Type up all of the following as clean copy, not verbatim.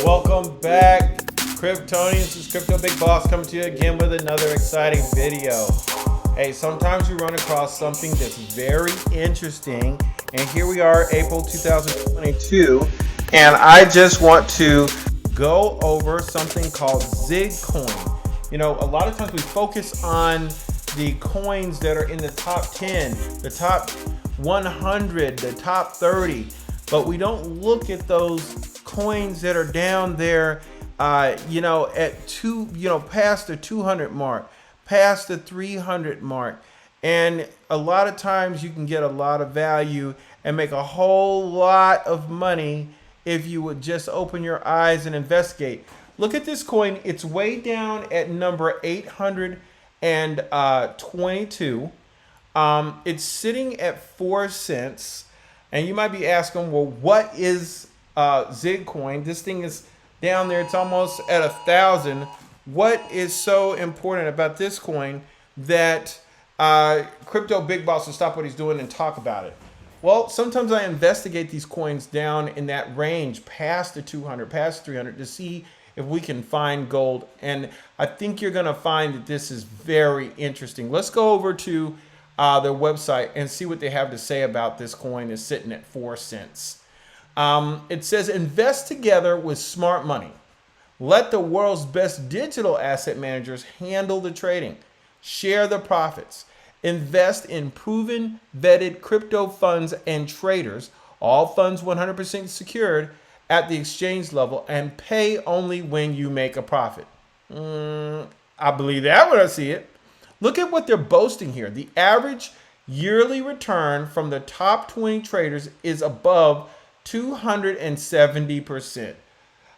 Welcome back, Kryptonians. This is Crypto Big Boss coming to you again with another exciting video. Hey, sometimes you run across something that's very interesting, and here we are, April 2022, and I just want to go over something called Zigcoin. You know, a lot of times we focus on the coins that are in the top 10, the top 100, the top 30, but we don't look at those coins that are down there, at past the 200 mark, past the 300 mark. And a lot of times you can get a lot of value and make a whole lot of money if you would just open your eyes and investigate. Look at this coin. It's way down at number 822. It's sitting at 4 cents. And you might be asking, well, what is Zigcoin? This thing is down there. It's almost at 1,000. What is so important about this coin that Crypto Big Boss will stop what he's doing and talk about it? Well, sometimes I investigate these coins down in that range, past the 200, past 300, to see if we can find gold. And I think you're going to find that this is very interesting. Let's go over to their website and see what they have to say about this coin is sitting at 4 cents. It says, invest together with smart money. Let the world's best digital asset managers handle the trading. Share the profits. Invest in proven, vetted crypto funds and traders. All funds 100% secured at the exchange level, and pay only when you make a profit. I believe that when I see it. Look at what they're boasting here. The average yearly return from the top 20 traders is above 270%.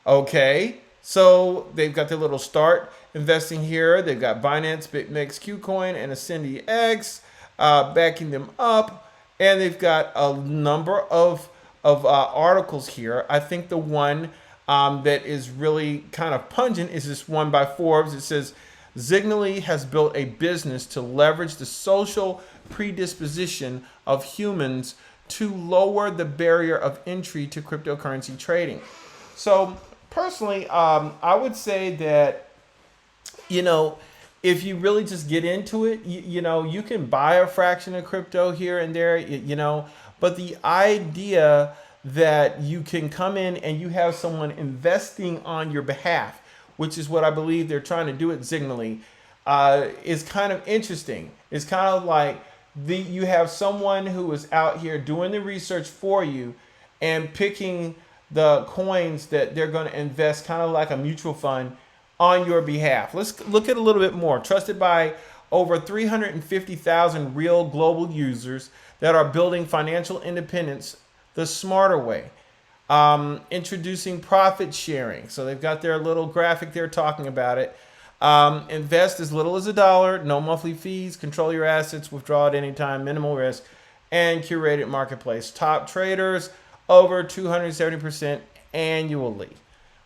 Okay, so they've got their little start investing here. They've got Binance, BitMEX, KuCoin, and Ascendi X backing them up. And they've got a number of articles here. I think the one that is really kind of pungent is this one by Forbes. It says, Zignaly has built a business to leverage the social predisposition of humans to lower the barrier of entry to cryptocurrency trading. So personally, I would say that, if you really just get into it, you can buy a fraction of crypto here and there, but the idea that you can come in and you have someone investing on your behalf, which is what I believe they're trying to do at Zignaly, is kind of interesting. It's kind of like you have someone who is out here doing the research for you and picking the coins that they're going to invest, kind of like a mutual fund, on your behalf. Let's look at a little bit more. Trusted by over 350,000 real global users that are building financial independence the smarter way. Introducing profit sharing. So they've got their little graphic there talking about it. Invest as little as $1, no monthly fees, control your assets, withdraw at any time, minimal risk, and curated marketplace. Top traders over 270% annually.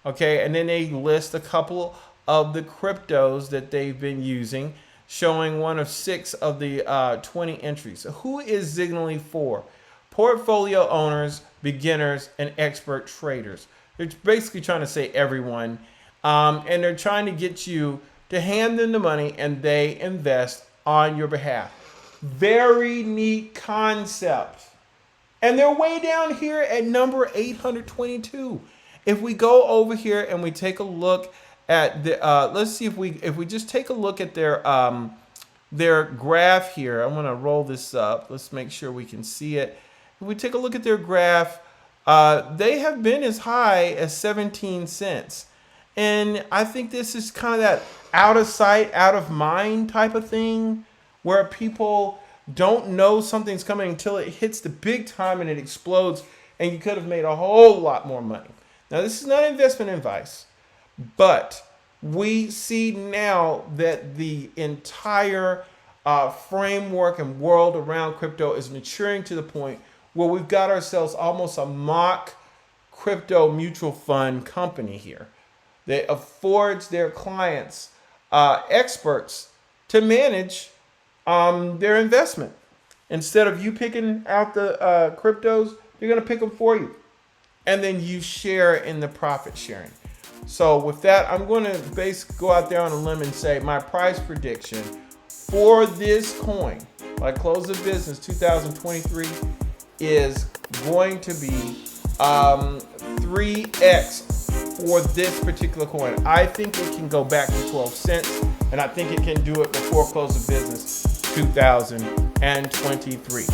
Okay, and then they list a couple of the cryptos that they've been using, showing one of 6 of the 20 entries. So who is Zignaly for? Portfolio owners, beginners, and expert traders. They're basically trying to say everyone. And they're trying to get you to hand them the money and they invest on your behalf. Very neat concept. And they're way down here at number 822. If we go over here and we take a look at the, let's see if we just take a look at their graph here. I'm going to roll this up. Let's make sure we can see it. If we take a look at their graph, they have been as high as 17 cents. And I think this is kind of that out of sight, out of mind type of thing where people don't know something's coming until it hits the big time and it explodes and you could have made a whole lot more money. Now, this is not investment advice, but we see now that the entire framework and world around crypto is maturing to the point where we've got ourselves almost a mock crypto mutual fund company here that affords their clients experts to manage their investment. Instead of you picking out the cryptos, they're going to pick them for you. And then you share in the profit sharing. So with that, I'm going to basically go out there on a limb and say my price prediction for this coin by close of business 2023 is going to be 3x for this particular coin. I think it can go back to 12 cents, and I think it can do it before close of business 2023.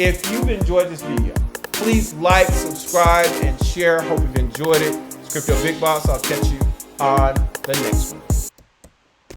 If you've enjoyed this video, please like, subscribe, and share. Hope you've enjoyed it. It's Crypto Big Boss. I'll catch you on the next one.